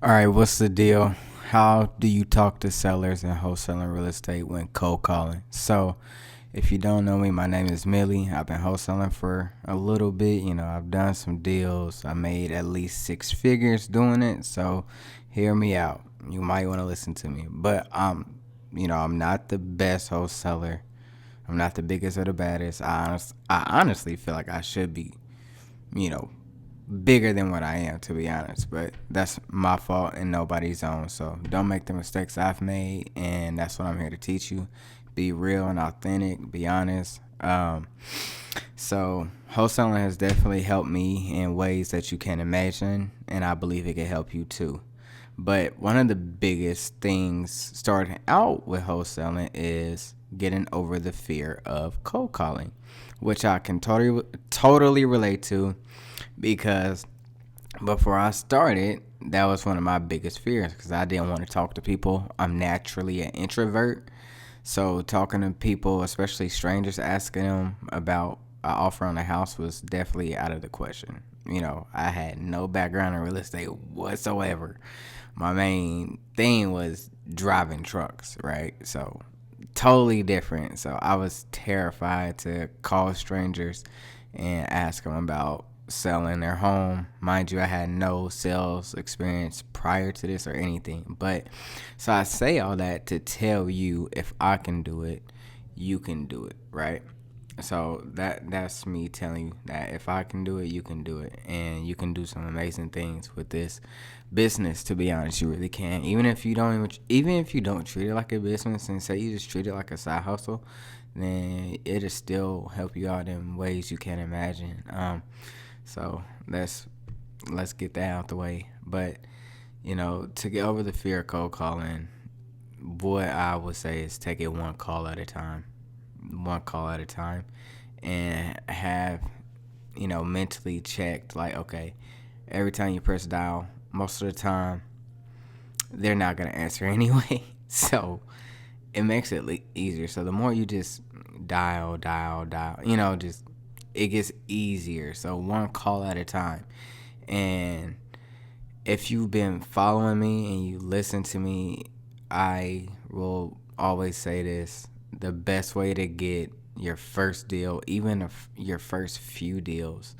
All right, what's the deal? How do you talk to sellers in wholesaling real estate when cold calling? So, if you don't know me, my name is Millie. I've been wholesaling for a little bit. I've done some deals. I made at least six figures doing it. So, hear me out. You might want to listen to me. But I'm not the best wholesaler. I'm not the biggest or the baddest. I honestly feel like I should be, you know, bigger than what I am, to be honest. But that's my fault and nobody's own. So don't make the mistakes I've made, and that's what I'm here to teach you. Be real and authentic. Be honest. So wholesaling has definitely helped me in ways that you can't imagine, and I believe it can help you too. But one of the biggest things starting out with wholesaling is getting over the fear of cold calling, which I can totally relate to because before I started, that was one of my biggest fears because I didn't want to talk to people. I'm naturally an introvert. So talking to people, especially strangers, asking them about an offer on a house was definitely out of the question. I had no background in real estate whatsoever. My main thing was driving trucks, right? So totally different. So I was terrified to call strangers and ask them about selling their home. Mind you, I had no sales experience prior to this or anything. But so I say all that to tell you, if I can do it, you can do it, right? So that's me telling you that if I can do it, you can do it, and you can do some amazing things with this business. To be honest, you really can. Even if you don't treat it like a business and say you just treat it like a side hustle, then it'll still help you out in ways you can't imagine. So let's get that out the way. But to get over the fear of cold calling, what I would say is take it one call at a time, and have mentally checked, like, okay, every time you press dial, most of the time they're not going to answer anyway. So it makes it easier. So the more you just dial, just it gets easier. So one call at a time. And if you've been following me and you listen to me, I will always say this: the best way to get your first deal, even if your first few deals,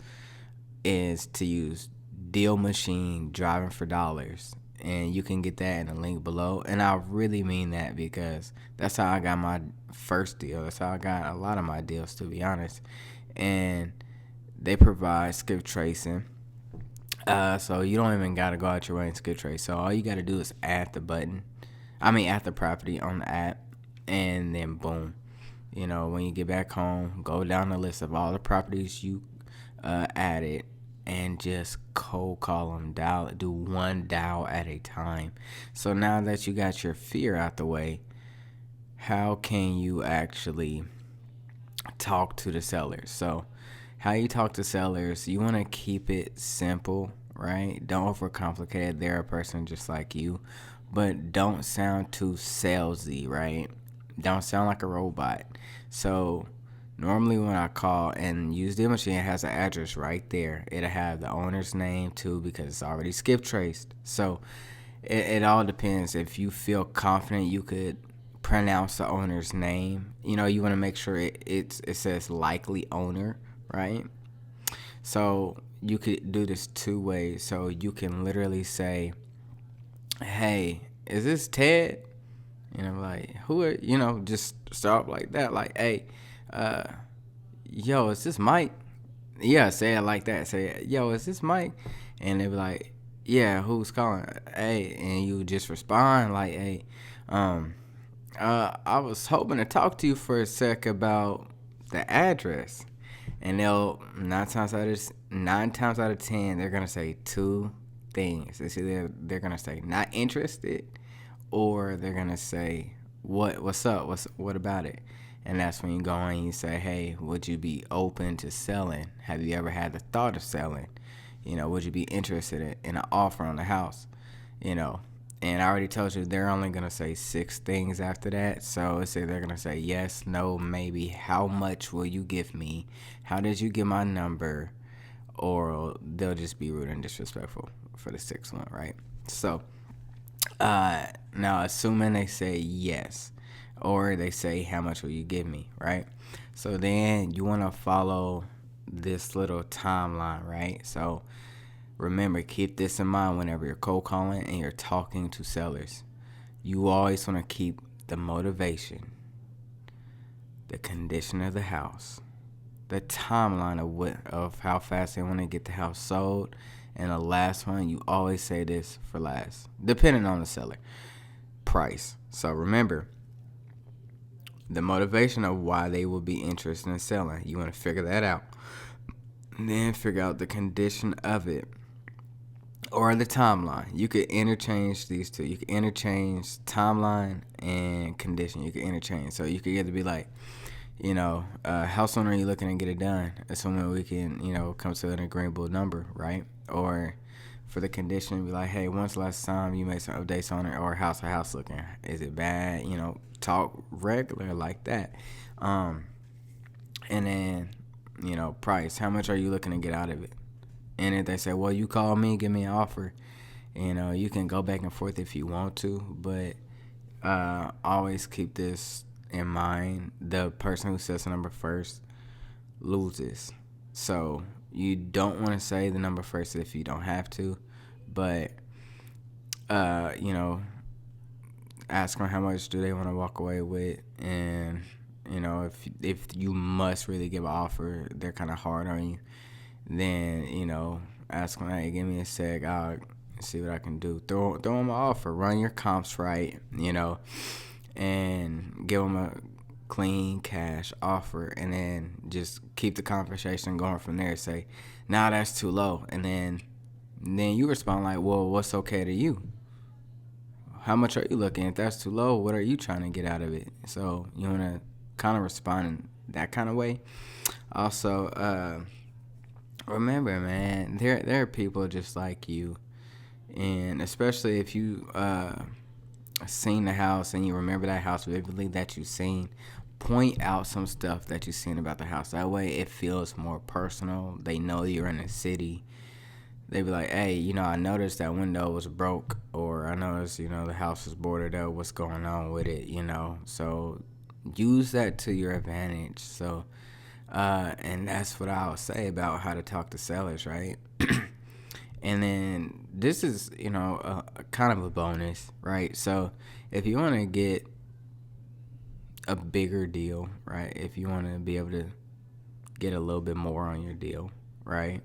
is to use Deal Machine Driving for Dollars. And you can get that in the link below. And I really mean that because that's how I got my first deal. That's how I got a lot of my deals, to be honest. And they provide skip tracing. So you don't even got to go out your way and skip trace. So all you got to do is add the property on the app, and then boom. When you get back home, go down the list of all the properties you added and just cold call them, do one dial at a time. So now that you got your fear out the way, how can you actually talk to the sellers? So how you talk to sellers, you want to keep it simple, right? Don't overcomplicate it. They're a person just like you, but don't sound too salesy, right? Don't sound like a robot. So normally when I call and use the machine, it has an address right there. It'll have the owner's name too because it's already skip traced. So it all depends. If you feel confident you could pronounce the owner's name, you want to make sure it says likely owner, right? So you could do this two ways. So you can literally say, hey, is this Ted? Like, who are, just start like that. Like, hey, yo, is this Mike? Yeah, say it like that. Say, yo, is this Mike? And they be like, yeah, who's calling? Hey, and you just respond like, hey, I was hoping to talk to you for a sec about the address. And they'll nine times out of 10, they're gonna say two things. It's either they're gonna say not interested, or they're gonna say what's up, what about it. And that's when you go in and you say, hey, would you be open to selling? Have you ever had the thought of selling? Would you be interested in an offer on the house? And I already told you they're only going to say six things after that. So it's either they're going to say yes, no, maybe, how much will you give me? How did you get my number? Or they'll just be rude and disrespectful. for the sixth one, right? So, now assuming they say yes, or they say how much will you give me, right? So then you want to follow this little timeline, right? So remember, keep this in mind whenever you're cold calling and you're talking to sellers. You always want to keep the motivation, the condition of the house, the timeline of how fast they want to get the house sold, and the last one, you always say this for last, depending on the seller, price. So remember, the motivation of why they will be interested in selling. You want to figure that out. And then figure out the condition of it or the timeline. You could interchange these two. You could interchange timeline and condition. You could interchange. So you could either be like, how soon are you looking to get it done? Assuming we can, come to an agreeable number, right? Or for the condition, be like, hey, when's the last time you made some updates on it? Or how's the house looking? Is it bad? Talk regular like that. And then, price. How much are you looking to get out of it? And if they say, well, you call me, give me an offer, you can go back and forth if you want to, but always keep this in mind. The person who says the number first loses. So you don't want to say the number first if you don't have to, but, ask them how much do they want to walk away with, and, if you must really give an offer, they're kind of hard on you, then, ask them, hey, give me a sec, I'll see what I can do. Throw them an offer, run your comps right, and give them a clean cash offer, and then just keep the conversation going from there. Say, nah, that's too low. And then you respond like, well, what's okay to you? How much are you looking? If that's too low, what are you trying to get out of it? So you want to kind of respond in that kind of way. Also, remember, man, there are people just like you, and especially if you seen the house and you remember that house vividly that you've seen, point out some stuff that you've seen about the house. That way it feels more personal. They know you're in the city. They be like, hey, I noticed that window was broke, or I noticed, the house was boarded up. What's going on with it, So use that to your advantage. So, and that's what I'll say about how to talk to sellers, right? And then this is, a kind of a bonus, right? So if you want to get a bigger deal, right? If you want to be able to get a little bit more on your deal, right?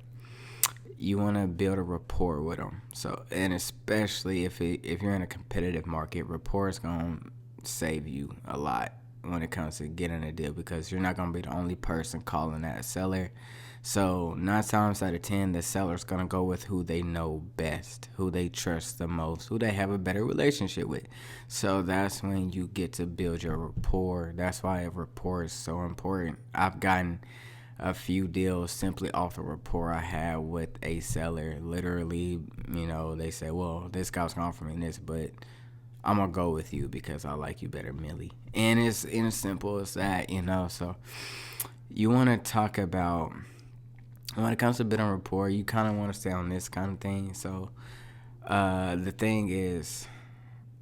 You want to build a rapport with them. So, and especially if you're in a competitive market, rapport is going to save you a lot when it comes to getting a deal, because you're not going to be the only person calling that seller. So 9 times out of 10, the seller's going to go with who they know best, who they trust the most, who they have a better relationship with. So that's when you get to build your rapport. That's why a rapport is so important. I've gotten a few deals simply off the rapport I had with a seller. Literally, they say, well, this guy's going to offer me this, but I'm going to go with you because I like you better, Millie. And it's as simple as that, So you want to talk about, when it comes to building rapport, you kind of want to stay on this kind of thing. So the thing is,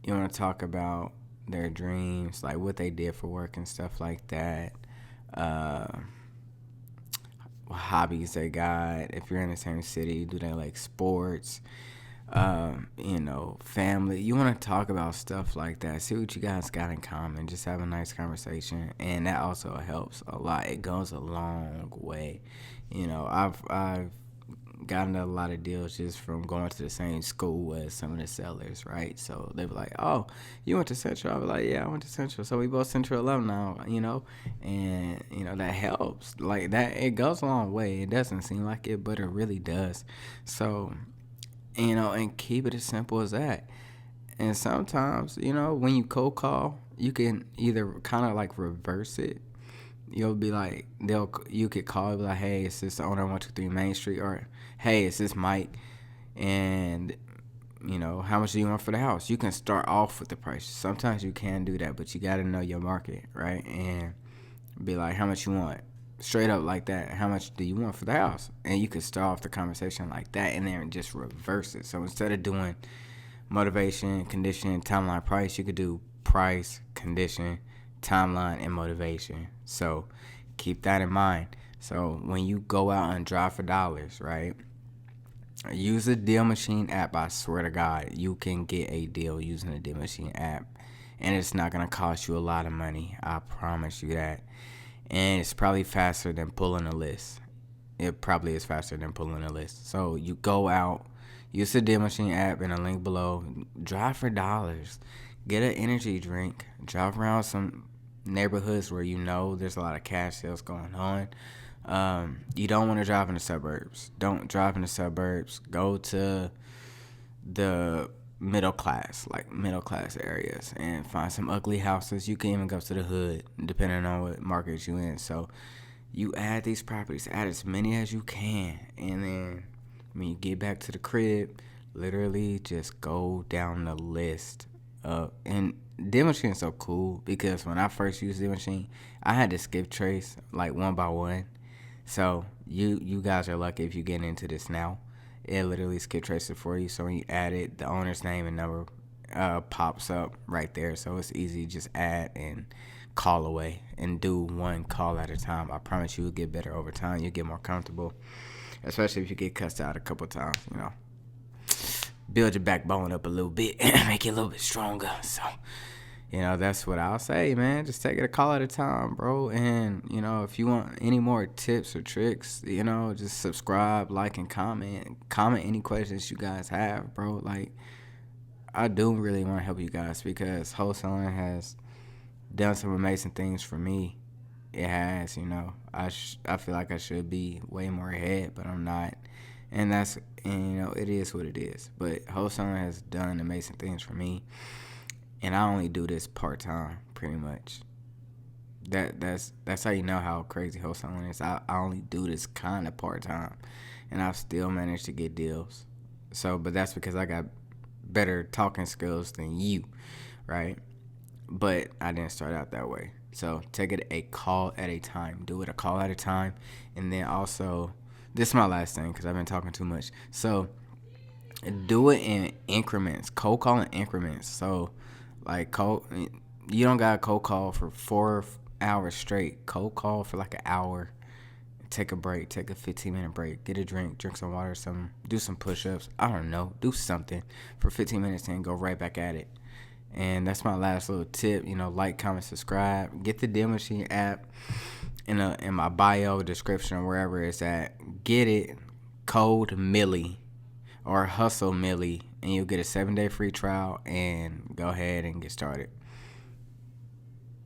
you want to talk about their dreams, like what they did for work and stuff like that. Hobbies they got. If you're in the same city, do they like sports? Family. You want to talk about stuff like that. See what you guys got in common. Just have a nice conversation, and that also helps a lot. It goes a long way. I've gotten a lot of deals just from going to the same school as some of the sellers, right? So they were like, oh, you went to Central? I was like, yeah, I went to Central. So we both Central alumni, and, that helps. Like that, it goes a long way. It doesn't seem like it, but it really does. So, and keep it as simple as that. And sometimes, when you cold call, you can either kind of like reverse it. You'll be like, you could call and be like, hey, is this the owner of 123 Main Street? Or, hey, is this Mike? And, how much do you want for the house? You can start off with the price. Sometimes you can do that, but you got to know your market, right? And be like, how much you want? straight up like that. How much do you want for the house? And you could start off the conversation like that and then just reverse it. So instead of doing motivation, condition, timeline, price, you could do price, condition, timeline, and motivation. So keep that in mind. So when you go out and drive for dollars, right? Use the Deal Machine app. I swear to God, you can get a deal using the Deal Machine app. And it's not going to cost you a lot of money. I promise you that. And it's probably faster than pulling a list. It probably is faster than pulling a list. So you go out, use the Deal Machine app in a link below. Drive for dollars. Get an energy drink. Drive around some neighborhoods where you know there's a lot of cash sales going on. You don't want to drive in the suburbs. Don't drive in the suburbs. Go to the middle class areas and find some ugly houses. You can even go to the hood, depending on what market you in. So you add these properties, add as many as you can, and then when you get back to the crib, literally just go down the list. And Deal Machine is so cool because when I first used Deal Machine, I had to skip trace like one by one. So you guys are lucky if you get into this now. It literally skip traces it for you. So when you add it, the owner's name and number pops up right there. So it's easy to just add and call away and do one call at a time. I promise you will get better over time. You'll get more comfortable, especially if you get cussed out a couple times, Build your backbone up a little bit, make it a little bit stronger. So, that's what I'll say, man. Just take it a call at a time, bro. And, if you want any more tips or tricks, just subscribe, like, and comment. Comment any questions you guys have, bro. Like, I do really want to help you guys because wholesaling has done some amazing things for me. It has, I feel like I should be way more ahead, but I'm not. And it is what it is. But wholesaling has done amazing things for me. And I only do this part-time, pretty much. That's how you know how crazy wholesaling is. I only do this kind of part-time. And I've still managed to get deals. But that's because I got better talking skills than you, right? But I didn't start out that way. So take it a call at a time. Do it a call at a time. And then also, this is my last thing because I've been talking too much. So do it in increments. Cold call in increments. So you don't got to cold call for 4 hours straight. Cold call for like an hour. Take a break. Take a 15-minute break. Get a drink. Drink some water or something. Do some push-ups. I don't know. Do something for 15 minutes and go right back at it. And that's my last little tip. Like, comment, subscribe. Get the Deal Machine app in my bio, description, wherever it's at. Get it. Code Millie or Hustle Millie, and you'll get a 7-day free trial and go ahead and get started.